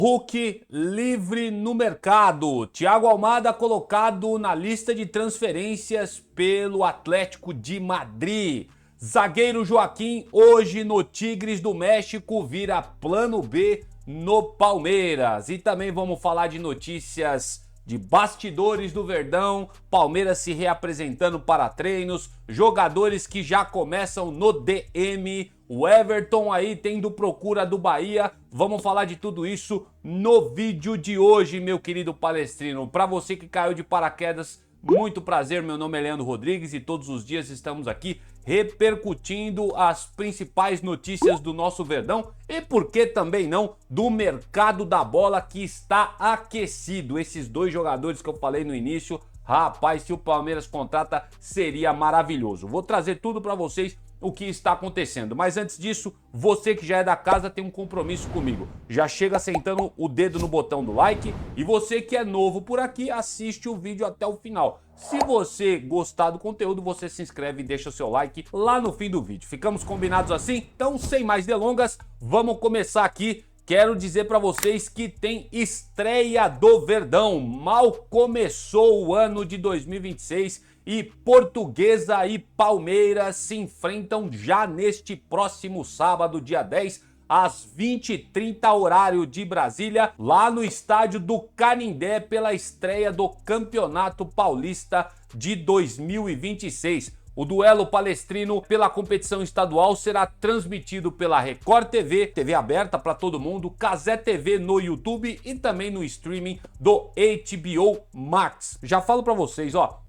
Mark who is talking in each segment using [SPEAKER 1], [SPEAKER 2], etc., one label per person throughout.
[SPEAKER 1] Hulk livre no mercado. Thiago Almada colocado na lista de transferências pelo Atlético de Madrid. Zagueiro Joaquim, hoje no Tigres do México, vira plano B no Palmeiras. E também vamos falar de notícias de bastidores do Verdão, Palmeiras se reapresentando para treinos, jogadores que já começam no DM, o Everton aí tendo procura do Bahia. Vamos falar de tudo isso no vídeo de hoje, meu querido palestrino. Para você que caiu de paraquedas, muito prazer, meu nome é Leandro Rodrigues e todos os dias estamos aqui repercutindo as principais notícias do nosso Verdão e, por que também não, do mercado da bola que está aquecido. Esses dois jogadores que eu falei no início, rapaz, se o Palmeiras contrata, seria maravilhoso. Vou trazer tudo para vocês o que está acontecendo. Mas antes disso, você que já é da casa tem um compromisso comigo. Já chega sentando o dedo no botão do like e você que é novo por aqui, assiste o vídeo até o final. Se você gostar do conteúdo, você se inscreve e deixa o seu like lá no fim do vídeo. Ficamos combinados assim? Então, sem mais delongas, vamos começar aqui. Quero dizer para vocês que tem estreia do Verdão. Mal começou o ano de 2026 e Portuguesa e Palmeiras se enfrentam já neste próximo sábado, dia 10, às 20h30, horário de Brasília, lá no estádio do Canindé, pela estreia do Campeonato Paulista de 2026. O duelo palestrino pela competição estadual será transmitido pela Record TV, TV aberta para todo mundo, Cazé TV no YouTube e também no streaming do HBO Max. Já falo para vocês, ó,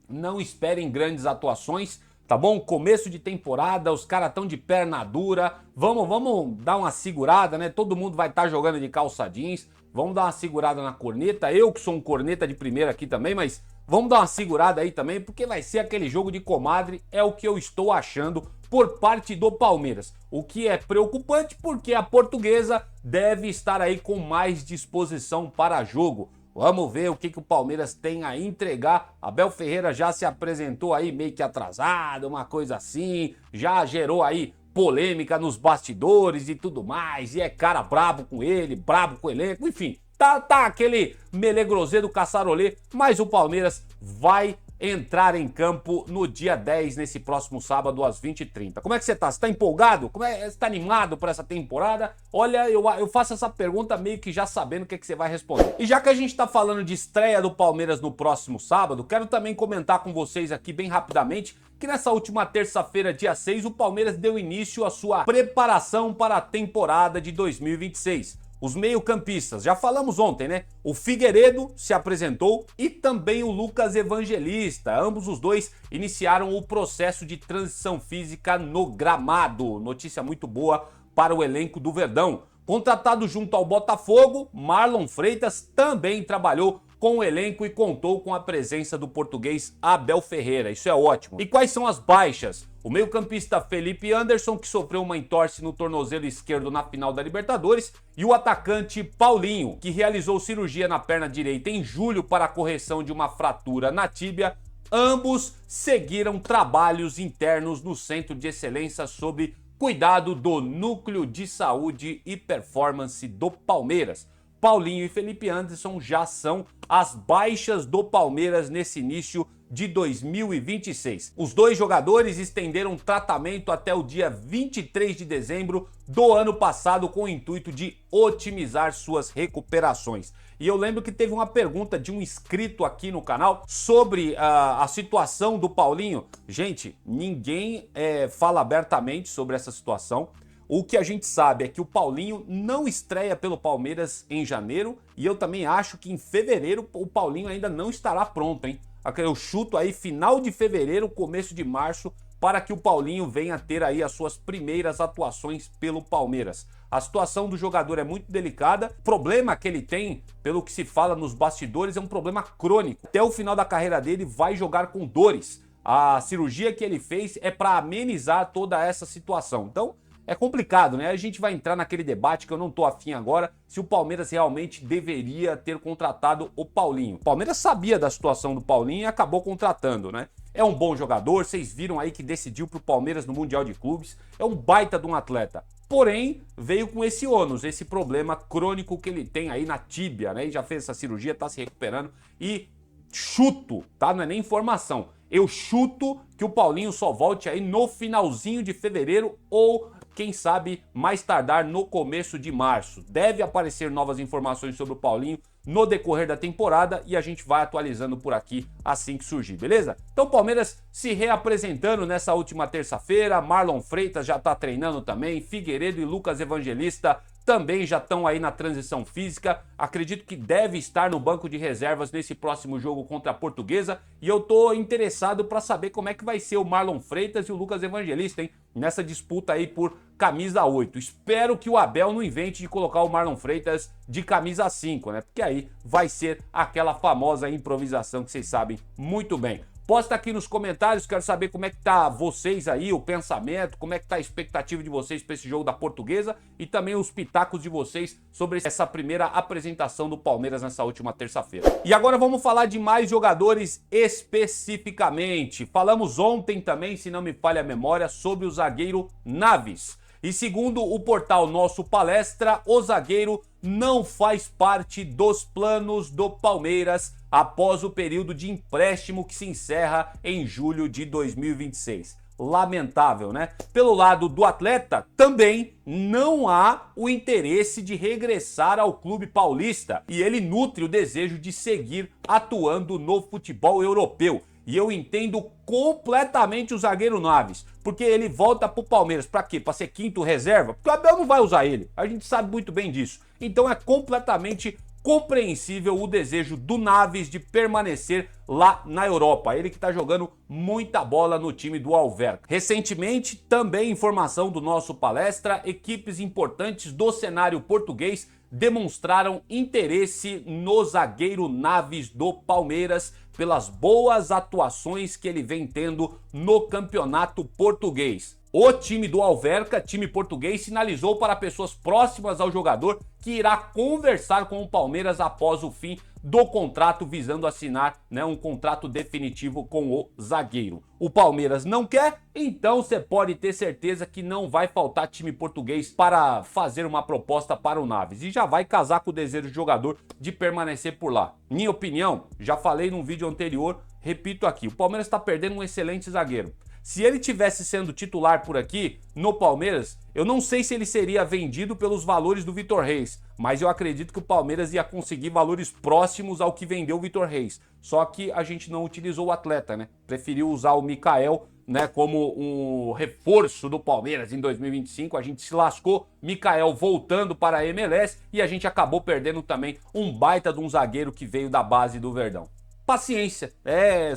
[SPEAKER 1] não esperem grandes atuações, tá bom? Começo de temporada, os caras estão de perna dura, vamos dar uma segurada, né? Todo mundo vai estar jogando de calça jeans, vamos dar uma segurada na corneta, eu que sou um corneta de primeira aqui também, mas vamos dar uma segurada aí também, porque vai ser aquele jogo de comadre, é o que eu estou achando por parte do Palmeiras. O que é preocupante porque a Portuguesa deve estar aí com mais disposição para jogo. Vamos ver o que o Palmeiras tem a entregar. Abel Ferreira já se apresentou aí meio que atrasado, uma coisa assim, já gerou aí polêmica nos bastidores e tudo mais, e é cara brabo com ele, brabo com o elenco, enfim, tá aquele melegrosê do caçarolê, mas o Palmeiras vai entrar em campo no dia 10, nesse próximo sábado, às 20h30. Como é que você tá? Você tá empolgado? Você tá animado por essa temporada? Olha, eu faço essa pergunta meio que já sabendo o que você vai responder. E já que a gente tá falando de estreia do Palmeiras no próximo sábado, quero também comentar com vocês aqui bem rapidamente que nessa última terça-feira, dia 6, o Palmeiras deu início à sua preparação para a temporada de 2026. Os meio-campistas, já falamos ontem, né? O Figueiredo se apresentou e também o Lucas Evangelista. Ambos os dois iniciaram o processo de transição física no gramado. Notícia muito boa para o elenco do Verdão. Contratado junto ao Botafogo, Marlon Freitas também trabalhou com o elenco e contou com a presença do português Abel Ferreira. Isso é ótimo. E quais são as baixas? O meio-campista Felipe Anderson, que sofreu uma entorse no tornozelo esquerdo na final da Libertadores, e o atacante Paulinho, que realizou cirurgia na perna direita em julho para a correção de uma fratura na tíbia. Ambos seguiram trabalhos internos no Centro de Excelência sob cuidado do Núcleo de Saúde e Performance do Palmeiras. Paulinho e Felipe Anderson já são as baixas do Palmeiras nesse início de 2026. Os dois jogadores estenderam tratamento até o dia 23 de dezembro do ano passado com o intuito de otimizar suas recuperações. E eu lembro que teve uma pergunta de um inscrito aqui no canal sobre a situação do Paulinho. Gente, ninguém fala abertamente sobre essa situação. O que a gente sabe é que o Paulinho não estreia pelo Palmeiras em janeiro e eu também acho que em fevereiro o Paulinho ainda não estará pronto, hein? Eu chuto aí final de fevereiro, começo de março, para que o Paulinho venha ter aí as suas primeiras atuações pelo Palmeiras. A situação do jogador é muito delicada, o problema que ele tem, pelo que se fala nos bastidores, é um problema crônico. Até o final da carreira dele vai jogar com dores. A cirurgia que ele fez é para amenizar toda essa situação. Então, é complicado, né? A gente vai entrar naquele debate que eu não tô afim agora, se o Palmeiras realmente deveria ter contratado o Paulinho. O Palmeiras sabia da situação do Paulinho e acabou contratando, né? É um bom jogador, vocês viram aí que decidiu pro Palmeiras no Mundial de Clubes, é um baita de um atleta. porém veio com esse ônus, esse problema crônico que ele tem aí na tíbia, né? E já fez essa cirurgia, tá se recuperando e chuto, tá? Não é nem informação. Eu chuto que o Paulinho só volte aí no finalzinho de fevereiro ou, quem sabe, mais tardar no começo de março. Deve aparecer novas informações sobre o Paulinho no decorrer da temporada e a gente vai atualizando por aqui assim que surgir, beleza? Então o Palmeiras se reapresentando nessa última terça-feira, Marlon Freitas já tá treinando também, Figueiredo e Lucas Evangelista também já estão aí na transição física, acredito que deve estar no banco de reservas nesse próximo jogo contra a Portuguesa e eu tô interessado para saber como é que vai ser o Marlon Freitas e o Lucas Evangelista, hein? Nessa disputa aí por camisa 8. Espero que o Abel não invente de colocar o Marlon Freitas de camisa 5, né? Porque aí vai ser aquela famosa improvisação que vocês sabem muito bem. Posta aqui nos comentários, quero saber como é que tá vocês aí, o pensamento, como é que tá a expectativa de vocês para esse jogo da Portuguesa e também os pitacos de vocês sobre essa primeira apresentação do Palmeiras nessa última terça-feira. E agora vamos falar de mais jogadores especificamente. Falamos ontem também, se não me falha a memória, sobre o zagueiro Naves. E segundo o portal Nosso Palestra, o zagueiro não faz parte dos planos do Palmeiras após o período de empréstimo que se encerra em julho de 2026. Lamentável, né? Pelo lado do atleta, também não há o interesse de regressar ao clube paulista e ele nutre o desejo de seguir atuando no futebol europeu. E eu entendo completamente o zagueiro Naves, porque ele volta pro Palmeiras para quê? Para ser quinto reserva? Porque o Abel não vai usar ele, a gente sabe muito bem disso. Então é completamente compreensível o desejo do Naves de permanecer lá na Europa. Ele que tá jogando muita bola no time do Alverca. Recentemente, também informação do Nosso Palestra, equipes importantes do cenário português demonstraram interesse no zagueiro Naves do Palmeiras pelas boas atuações que ele vem tendo no campeonato português. O time do Alverca, time português, sinalizou para pessoas próximas ao jogador que irá conversar com o Palmeiras após o fim do contrato, visando assinar, né, um contrato definitivo com o zagueiro. O Palmeiras não quer, então você pode ter certeza que não vai faltar time português para fazer uma proposta para o Naves. E já vai casar com o desejo do jogador de permanecer por lá. Minha opinião, já falei num vídeo anterior, repito aqui, o Palmeiras está perdendo um excelente zagueiro. Se ele tivesse sendo titular por aqui, no Palmeiras, eu não sei se ele seria vendido pelos valores do Vitor Reis, mas eu acredito que o Palmeiras ia conseguir valores próximos ao que vendeu o Vitor Reis. Só que a gente não utilizou o atleta, né? Preferiu usar o Mikael, né, como um reforço do Palmeiras em 2025. A gente se lascou, Mikael voltando para a MLS e a gente acabou perdendo também um baita de um zagueiro que veio da base do Verdão. Paciência,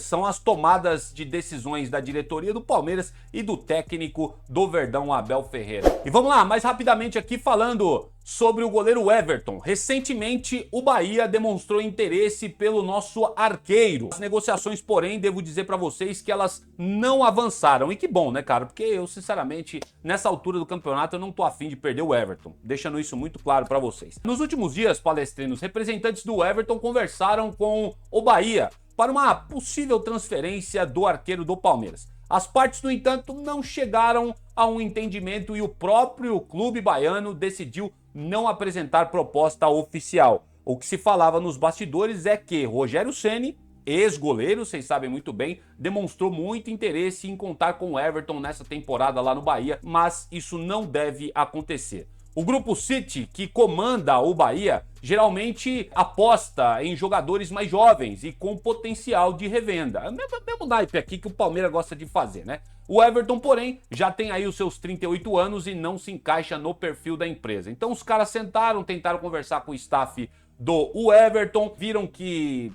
[SPEAKER 1] são as tomadas de decisões da diretoria do Palmeiras e do técnico do Verdão, Abel Ferreira. E vamos lá, mais rapidamente aqui falando sobre o goleiro Everton. Recentemente, o Bahia demonstrou interesse pelo nosso arqueiro. As negociações, porém, devo dizer pra vocês que elas não avançaram. E que bom, né, cara? Porque eu, sinceramente, nessa altura do campeonato, eu não tô afim de perder o Everton. Deixando isso muito claro pra vocês. Nos últimos dias, palestrinos, representantes do Everton conversaram com o Bahia para uma possível transferência do arqueiro do Palmeiras. As partes, no entanto, não chegaram a um entendimento e o próprio clube baiano decidiu não apresentar proposta oficial. O que se falava nos bastidores é que Rogério Ceni, ex-goleiro, vocês sabem muito bem, demonstrou muito interesse em contar com o Everton nessa temporada lá no Bahia, mas isso não deve acontecer. O Grupo City, que comanda o Bahia, geralmente aposta em jogadores mais jovens e com potencial de revenda. É o mesmo naipe aqui que o Palmeiras gosta de fazer, né? O Everton, porém, já tem aí os seus 38 anos e não se encaixa no perfil da empresa. Então os caras sentaram, tentaram conversar com o staff do Everton, viram que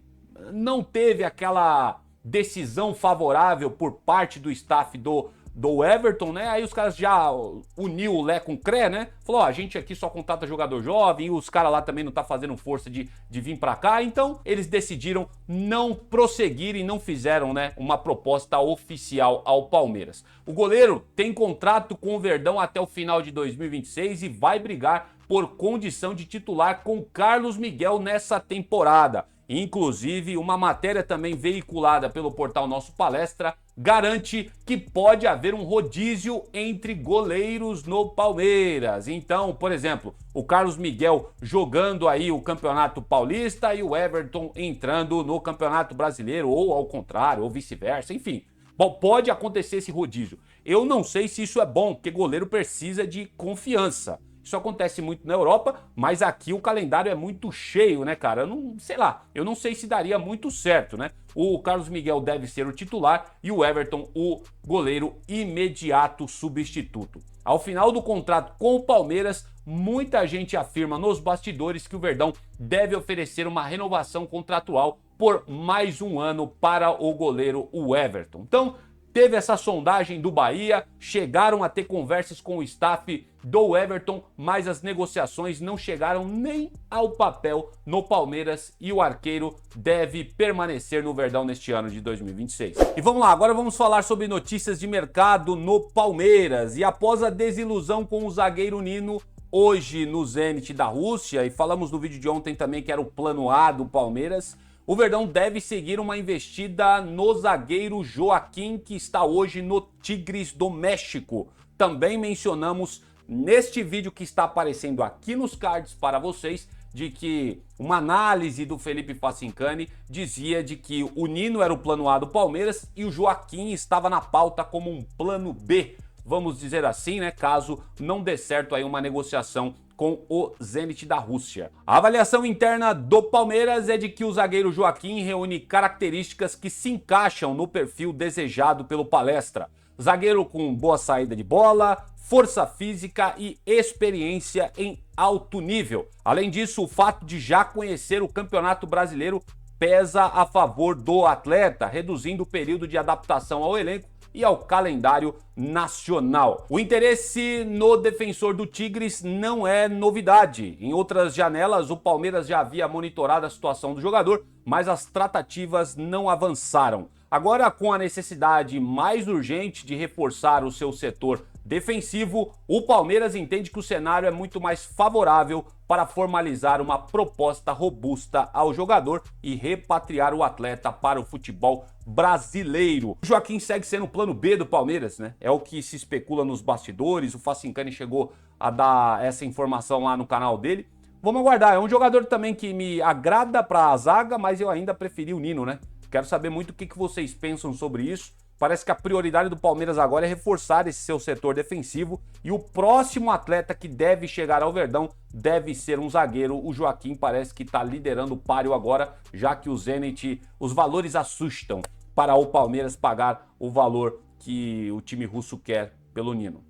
[SPEAKER 1] não teve aquela decisão favorável por parte do staff do Everton, né? Aí os caras já uniu o Lé com o Cré, né? Falou, ó, a gente aqui só contrata jogador jovem e os caras lá também não tá fazendo força de vir pra cá. Então, eles decidiram não prosseguir e não fizeram, né, uma proposta oficial ao Palmeiras. O goleiro tem contrato com o Verdão até o final de 2026 e vai brigar por condição de titular com Carlos Miguel nessa temporada. Inclusive, uma matéria também veiculada pelo portal Nosso Palestra garante que pode haver um rodízio entre goleiros no Palmeiras. Então, por exemplo, o Carlos Miguel jogando aí o Campeonato Paulista e o Everton entrando no Campeonato Brasileiro, ou ao contrário, ou vice-versa, enfim. Bom, pode acontecer esse rodízio. Eu não sei se isso é bom, porque goleiro precisa de confiança. Isso acontece muito na Europa, mas aqui o calendário é muito cheio, né, cara? Eu não sei lá, eu não sei se daria muito certo, né? O Carlos Miguel deve ser o titular e o Everton o goleiro imediato substituto. Ao final do contrato com o Palmeiras, muita gente afirma nos bastidores que o Verdão deve oferecer uma renovação contratual por mais um ano para o goleiro o Everton. Então, teve essa sondagem do Bahia, chegaram a ter conversas com o staff do Everton, mas as negociações não chegaram nem ao papel no Palmeiras e o arqueiro deve permanecer no Verdão neste ano de 2026. E vamos lá, agora vamos falar sobre notícias de mercado no Palmeiras. E após a desilusão com o zagueiro Nino, hoje no Zenit da Rússia, e falamos no vídeo de ontem também que era o plano A do Palmeiras, o Verdão deve seguir uma investida no zagueiro Joaquim, que está hoje no Tigres do México. Também mencionamos neste vídeo que está aparecendo aqui nos cards para vocês, de que uma análise do Felipe Facincani dizia de que o Nino era o plano A do Palmeiras e o Joaquim estava na pauta como um plano B, vamos dizer assim, né, caso não dê certo aí uma negociação com o Zenit da Rússia. A avaliação interna do Palmeiras é de que o zagueiro Joaquim reúne características que se encaixam no perfil desejado pelo Palestra. Zagueiro com boa saída de bola, força física e experiência em alto nível. Além disso, o fato de já conhecer o Campeonato Brasileiro pesa a favor do atleta, reduzindo o período de adaptação ao elenco e ao calendário nacional. O interesse no defensor do Tigres não é novidade. Em outras janelas, o Palmeiras já havia monitorado a situação do jogador, mas as tratativas não avançaram. Agora, com a necessidade mais urgente de reforçar o seu setor defensivo, o Palmeiras entende que o cenário é muito mais favorável para formalizar uma proposta robusta ao jogador e repatriar o atleta para o futebol brasileiro. O Joaquim segue sendo o plano B do Palmeiras, né? É o que se especula nos bastidores, o Facincani chegou a dar essa informação lá no canal dele. Vamos aguardar, é um jogador também que me agrada para a zaga, mas eu ainda preferi o Nino, né? Quero saber muito o que vocês pensam sobre isso. Parece que a prioridade do Palmeiras agora é reforçar esse seu setor defensivo e o próximo atleta que deve chegar ao Verdão deve ser um zagueiro. O Joaquim parece que está liderando o páreo agora, já que o Zenit, os valores assustam para o Palmeiras pagar o valor que o time russo quer pelo Nino.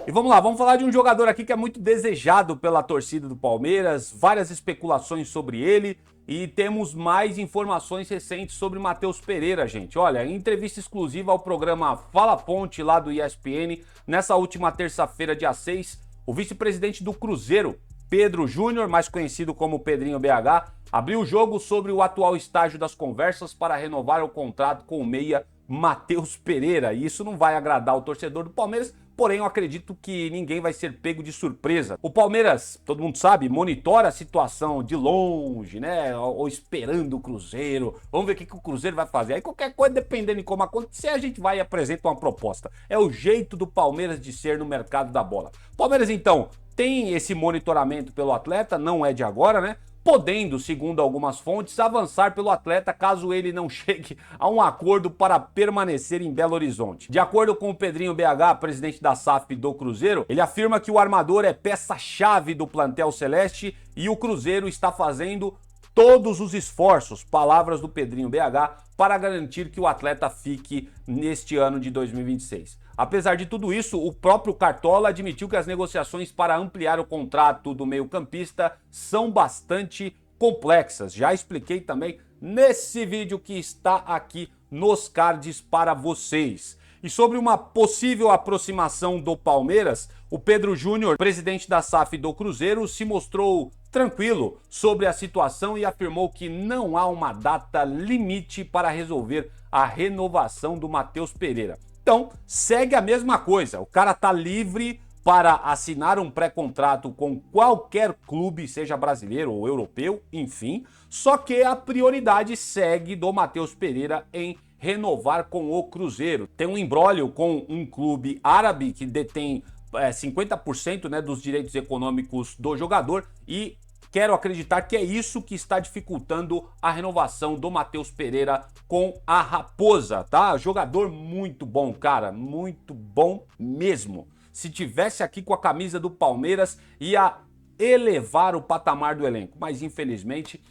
[SPEAKER 1] E vamos lá, vamos falar de um jogador aqui que é muito desejado pela torcida do Palmeiras, várias especulações sobre ele e temos mais informações recentes sobre Matheus Pereira, gente. Olha, em entrevista exclusiva ao programa Fala Ponte lá do ESPN, nessa última terça-feira, dia 6, o vice-presidente do Cruzeiro, Pedro Júnior, mais conhecido como Pedrinho BH, abriu o jogo sobre o atual estágio das conversas para renovar o contrato com o meia Matheus Pereira. E isso não vai agradar o torcedor do Palmeiras, porém eu acredito que ninguém vai ser pego de surpresa. O Palmeiras, todo mundo sabe, monitora a situação de longe, né? Ou esperando o Cruzeiro. Vamos ver o que o Cruzeiro vai fazer. Aí qualquer coisa, dependendo de como acontecer, a gente vai e apresenta uma proposta. É o jeito do Palmeiras de ser no mercado da bola. Palmeiras, então, tem esse monitoramento pelo atleta, não é de agora, né? Podendo, segundo algumas fontes, avançar pelo atleta caso ele não chegue a um acordo para permanecer em Belo Horizonte. De acordo com o Pedrinho BH, presidente da SAF do Cruzeiro, ele afirma que o armador é peça-chave do plantel celeste e o Cruzeiro está fazendo todos os esforços, palavras do Pedrinho BH, para garantir que o atleta fique neste ano de 2026. Apesar de tudo isso, o próprio Cartola admitiu que as negociações para ampliar o contrato do meio-campista são bastante complexas. Já expliquei também nesse vídeo que está aqui nos cards para vocês. E sobre uma possível aproximação do Palmeiras, o Pedro Júnior, presidente da SAF do Cruzeiro, se mostrou tranquilo sobre a situação e afirmou que não há uma data limite para resolver a renovação do Matheus Pereira. Então, segue a mesma coisa, o cara tá livre para assinar um pré-contrato com qualquer clube, seja brasileiro ou europeu, enfim. Só que a prioridade segue do Matheus Pereira em renovar com o Cruzeiro. Tem um imbróglio com um clube árabe que detém 50%, né, dos direitos econômicos do jogador e quero acreditar que é isso que está dificultando a renovação do Matheus Pereira com a Raposa, tá? Jogador muito bom, cara, muito bom mesmo. Se tivesse aqui com a camisa do Palmeiras, ia elevar o patamar do elenco, mas infelizmente,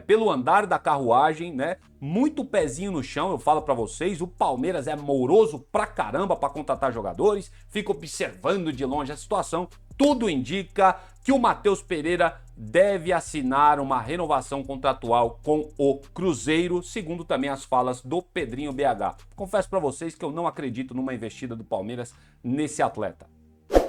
[SPEAKER 1] pelo andar da carruagem, né, muito pezinho no chão, eu falo pra vocês, o Palmeiras é moroso pra caramba pra contratar jogadores, fica observando de longe a situação, tudo indica que o Matheus Pereira deve assinar uma renovação contratual com o Cruzeiro, segundo também as falas do Pedrinho BH. Confesso pra vocês que eu não acredito numa investida do Palmeiras nesse atleta.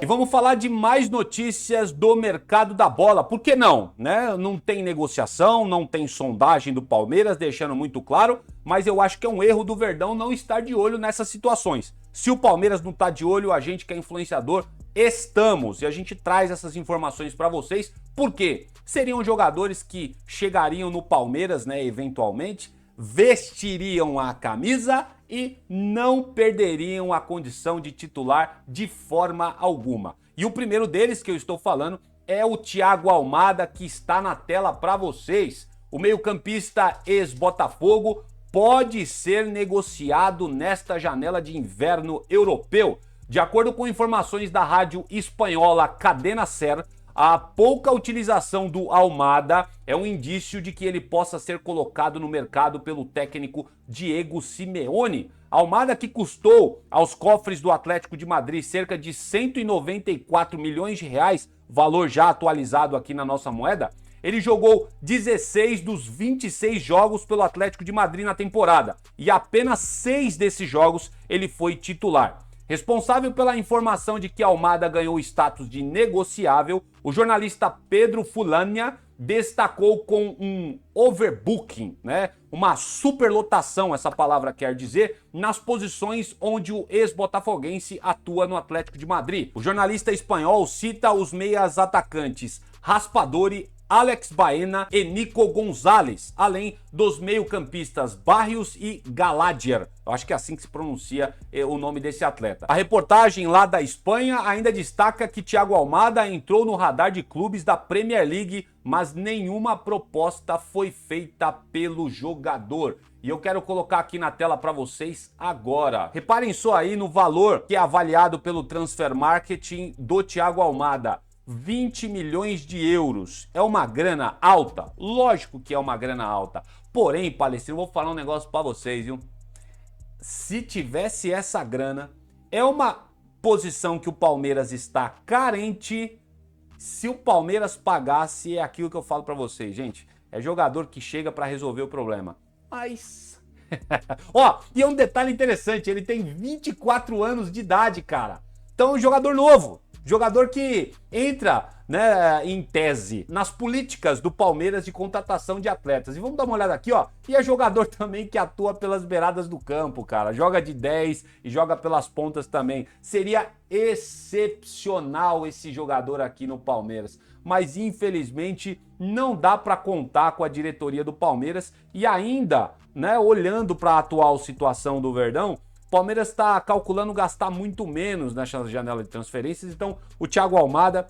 [SPEAKER 1] E vamos falar de mais notícias do mercado da bola. Por que não? Né? Não tem negociação, não tem sondagem do Palmeiras, deixando muito claro, mas eu acho que é um erro do Verdão não estar de olho nessas situações. Se o Palmeiras não está de olho, a gente que é influenciador, estamos. E a gente traz essas informações para vocês, porque seriam jogadores que chegariam no Palmeiras, né, eventualmente, vestiriam a camisa e não perderiam a condição de titular de forma alguma. E o primeiro deles que eu estou falando é o Thiago Almada, que está na tela para vocês. O meio-campista ex-Botafogo pode ser negociado nesta janela de inverno europeu. De acordo com informações da rádio espanhola Cadena Ser, a pouca utilização do Almada é um indício de que ele possa ser colocado no mercado pelo técnico Diego Simeone. Almada, que custou aos cofres do Atlético de Madrid cerca de 194 milhões de reais, valor já atualizado aqui na nossa moeda, ele jogou 16 dos 26 jogos pelo Atlético de Madrid na temporada e apenas 6 desses jogos ele foi titular. Responsável pela informação de que Almada ganhou o status de negociável, o jornalista Pedro Fulania destacou com um overbooking, né? Uma superlotação, essa palavra quer dizer, nas posições onde o ex-botafoguense atua no Atlético de Madrid. O jornalista espanhol cita os meias atacantes Raspadori, Alex Baena e Nico Gonzalez, além dos meio-campistas Barrios e Galadier. Eu acho que é assim que se pronuncia o nome desse atleta. A reportagem lá da Espanha ainda destaca que Thiago Almada entrou no radar de clubes da Premier League, mas nenhuma proposta foi feita pelo jogador. E eu quero colocar aqui na tela para vocês agora. Reparem só aí no valor que é avaliado pelo Transfer Marketing do Thiago Almada. 20 milhões de euros. É uma grana alta? Lógico que é uma grana alta. Porém, Palestino, vou falar um negócio para vocês, viu? Se tivesse essa grana, é uma posição que o Palmeiras está carente. Se o Palmeiras pagasse, é aquilo que eu falo para vocês, gente. É jogador que chega para resolver o problema. Mas... Ó, e é um detalhe interessante, ele tem 24 anos de idade, cara. Então, é um jogador novo. Jogador que entra, né, em tese nas políticas do Palmeiras de contratação de atletas. E vamos dar uma olhada aqui, ó. E é jogador também que atua pelas beiradas do campo, cara. Joga de 10 e joga pelas pontas também. Seria excepcional esse jogador aqui no Palmeiras. Mas infelizmente não dá para contar com a diretoria do Palmeiras. E ainda, né, olhando para a atual situação do Verdão, o Palmeiras está calculando gastar muito menos nessa janela de transferências, então o Thiago Almada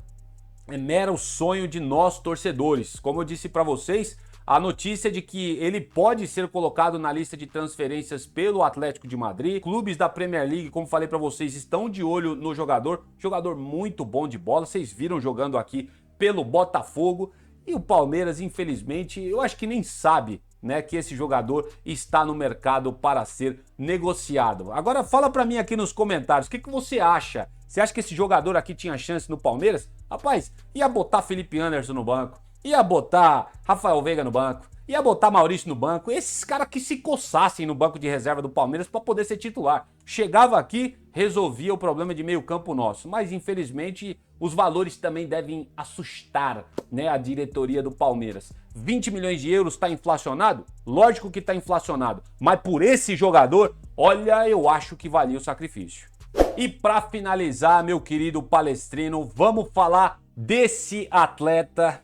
[SPEAKER 1] é mero sonho de nós torcedores. Como eu disse para vocês, a notícia de que ele pode ser colocado na lista de transferências pelo Atlético de Madrid. Clubes da Premier League, como falei para vocês, estão de olho no jogador. Jogador muito bom de bola, vocês viram jogando aqui pelo Botafogo. E o Palmeiras, infelizmente, eu acho que nem sabe, né, que esse jogador está no mercado para ser negociado. Agora fala para mim aqui nos comentários, o que você acha? Você acha que esse jogador aqui tinha chance no Palmeiras? Rapaz, ia botar Felipe Anderson no banco, ia botar Rafael Veiga no banco, ia botar Maurício no banco, esses caras que se coçassem no banco de reserva do Palmeiras para poder ser titular. Chegava aqui, resolvia o problema de meio campo nosso, mas infelizmente os valores também devem assustar, né, a diretoria do Palmeiras. 20 milhões de euros está inflacionado? Lógico que está inflacionado, mas por esse jogador, olha, eu acho que valia o sacrifício. E para finalizar, meu querido palestrino, vamos falar desse atleta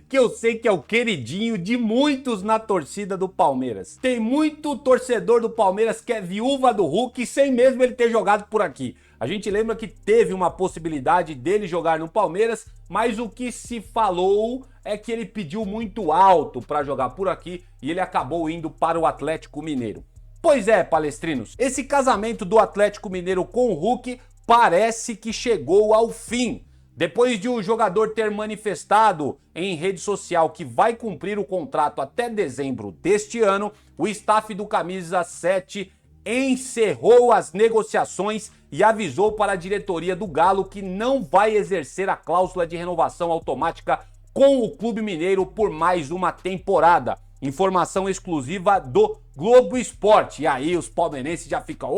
[SPEAKER 1] que eu sei que é o queridinho de muitos na torcida do Palmeiras. Tem muito torcedor do Palmeiras que é viúva do Hulk sem mesmo ele ter jogado por aqui. A gente lembra que teve uma possibilidade dele jogar no Palmeiras, mas o que se falou é que ele pediu muito alto para jogar por aqui e ele acabou indo para o Atlético Mineiro. Pois é, palestrinos, esse casamento do Atlético Mineiro com o Hulk parece que chegou ao fim. Depois de o jogador ter manifestado em rede social que vai cumprir o contrato até dezembro deste ano, o staff do Camisa 7 encerrou as negociações e avisou para a diretoria do Galo que não vai exercer a cláusula de renovação automática com o Clube Mineiro por mais uma temporada. Informação exclusiva do Globo Esporte. E aí os palmeirenses já ficam,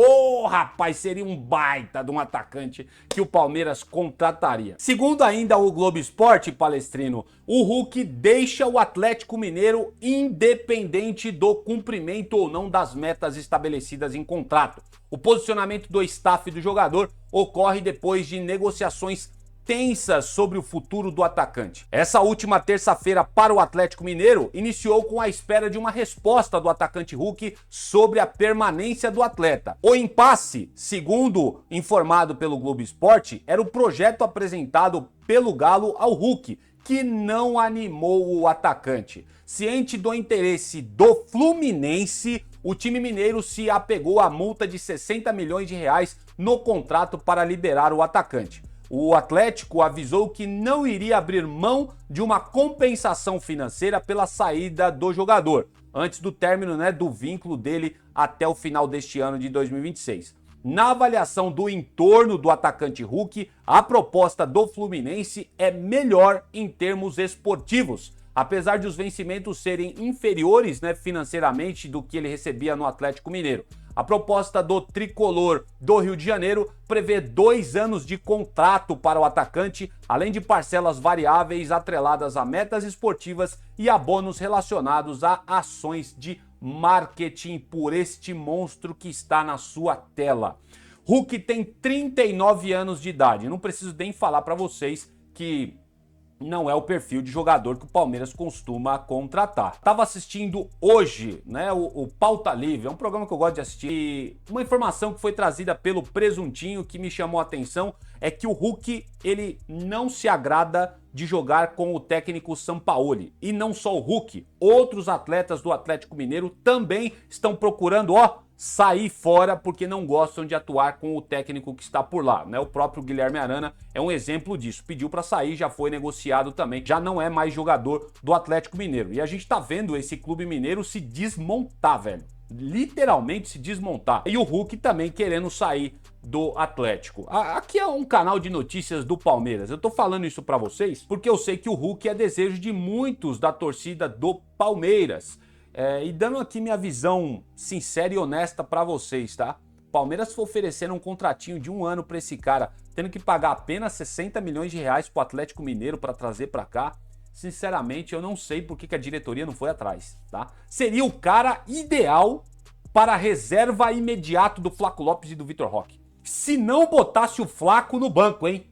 [SPEAKER 1] rapaz, seria um baita de um atacante que o Palmeiras contrataria. Segundo ainda o Globo Esporte, palestrino, o Hulk deixa o Atlético Mineiro independente do cumprimento ou não das metas estabelecidas em contrato. O posicionamento do staff do jogador ocorre depois de negociações tensas sobre o futuro do atacante. Essa última terça-feira para o Atlético Mineiro iniciou com a espera de uma resposta do atacante Hulk sobre a permanência do atleta. O impasse, segundo informado pelo Globo Esporte, era o projeto apresentado pelo Galo ao Hulk, que não animou o atacante. Ciente do interesse do Fluminense, o time mineiro se apegou à multa de 60 milhões de reais no contrato para liberar o atacante. O Atlético avisou que não iria abrir mão de uma compensação financeira pela saída do jogador, antes do término do vínculo dele até o final deste ano de 2026. Na avaliação do entorno do atacante Hulk, a proposta do Fluminense é melhor em termos esportivos, apesar de os vencimentos serem inferiores financeiramente do que ele recebia no Atlético Mineiro. A proposta do tricolor do Rio de Janeiro prevê 2 anos de contrato para o atacante, além de parcelas variáveis atreladas a metas esportivas e a bônus relacionados a ações de marketing por este monstro que está na sua tela. Hulk tem 39 anos de idade, não preciso nem falar para vocês que não é o perfil de jogador que o Palmeiras costuma contratar. Tava assistindo hoje, o Pauta Livre, é um programa que eu gosto de assistir, e uma informação que foi trazida pelo Presuntinho que me chamou a atenção é que o Hulk, ele não se agrada de jogar com o técnico Sampaoli. E não só o Hulk, outros atletas do Atlético Mineiro também estão procurando, sair fora porque não gostam de atuar com o técnico que está por lá, O próprio Guilherme Arana é um exemplo disso. Pediu para sair, já foi negociado também, já não é mais jogador do Atlético Mineiro. E a gente tá vendo esse clube mineiro se desmontar, velho. Literalmente se desmontar. E o Hulk também querendo sair do Atlético. Aqui é um canal de notícias do Palmeiras. Eu tô falando isso para vocês porque eu sei que o Hulk é desejo de muitos da torcida do Palmeiras. E dando aqui minha visão sincera e honesta pra vocês, tá? Palmeiras foi oferecendo um contratinho de 1 ano pra esse cara, tendo que pagar apenas 60 milhões de reais pro Atlético Mineiro pra trazer pra cá. Sinceramente, eu não sei por que a diretoria não foi atrás, tá? Seria o cara ideal para a reserva imediato do Flaco Lopes e do Vitor Roque. Se não botasse o Flaco no banco, hein?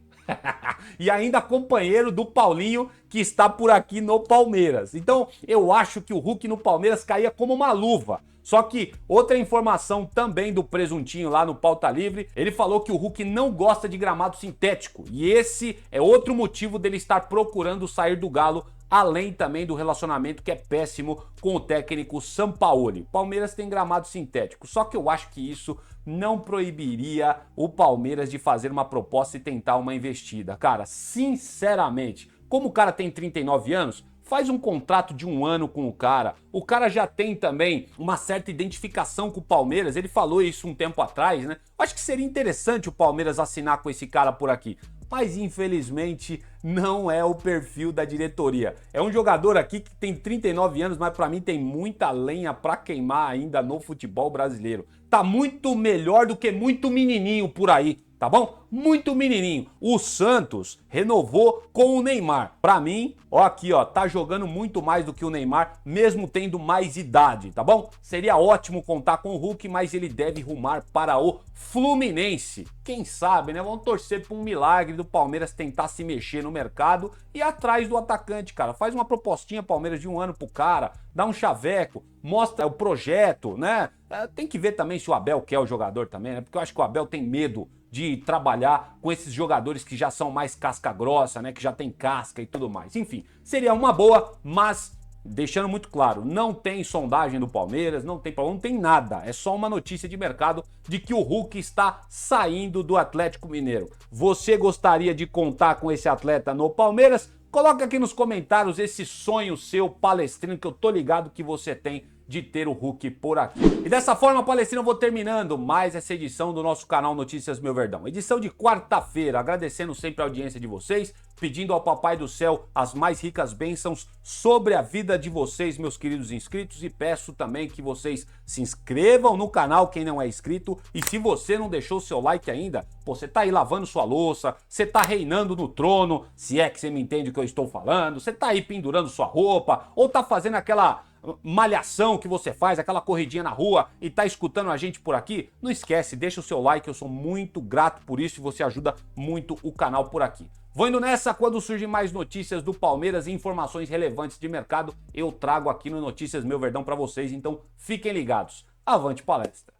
[SPEAKER 1] E ainda companheiro do Paulinho, que está por aqui no Palmeiras. Então eu acho que o Hulk no Palmeiras caía como uma luva. Só que outra informação também do Presuntinho lá no Pauta Livre, ele falou que o Hulk não gosta de gramado sintético. E esse é outro motivo dele estar procurando sair do Galo, além também do relacionamento que é péssimo com o técnico Sampaoli. Palmeiras tem gramado sintético, só que eu acho que isso não proibiria o Palmeiras de fazer uma proposta e tentar uma investida. Cara, sinceramente, como o cara tem 39 anos, faz um contrato de 1 ano com o cara já tem também uma certa identificação com o Palmeiras, ele falou isso um tempo atrás, Acho que seria interessante o Palmeiras assinar com esse cara por aqui. Mas infelizmente não é o perfil da diretoria. É um jogador aqui que tem 39 anos, mas pra mim tem muita lenha pra queimar ainda no futebol brasileiro. Tá muito melhor do que muito menininho por aí. tá bom? Muito menininho. O Santos renovou com o Neymar. Pra mim, ó aqui, ó, tá jogando muito mais do que o Neymar, mesmo tendo mais idade, tá bom? Seria ótimo contar com o Hulk, mas ele deve rumar para o Fluminense. Quem sabe, né? Vamos torcer por um milagre do Palmeiras tentar se mexer no mercado e ir atrás do atacante, cara. Faz uma propostinha, Palmeiras, de 1 ano pro cara, dá um chaveco, mostra o projeto, né? Tem que ver também se o Abel quer o jogador também, né? Porque eu acho que o Abel tem medo de trabalhar com esses jogadores que já são mais casca grossa, né? Que já tem casca e tudo mais. Enfim, seria uma boa, mas deixando muito claro, não tem sondagem do Palmeiras, não tem nada. É só uma notícia de mercado de que o Hulk está saindo do Atlético Mineiro. Você gostaria de contar com esse atleta no Palmeiras? Coloca aqui nos comentários esse sonho seu, Palestrino, que eu tô ligado que você tem de ter o Hulk por aqui. E dessa forma, Palestrino, eu vou terminando mais essa edição do nosso canal Notícias Meu Verdão. Edição de quarta-feira, agradecendo sempre a audiência de vocês, pedindo ao Papai do Céu as mais ricas bênçãos sobre a vida de vocês, meus queridos inscritos, e peço também que vocês se inscrevam no canal, quem não é inscrito, e se você não deixou o seu like ainda, pô, você tá aí lavando sua louça, você tá reinando no trono, se é que você me entende o que eu estou falando, você tá aí pendurando sua roupa, ou tá fazendo aquela malhação que você faz, aquela corridinha na rua e tá escutando a gente por aqui, não esquece, deixa o seu like, eu sou muito grato por isso e você ajuda muito o canal por aqui. Vou indo nessa, quando surgem mais notícias do Palmeiras e informações relevantes de mercado, eu trago aqui no Notícias Meu Verdão pra vocês, então fiquem ligados. Avante palestra!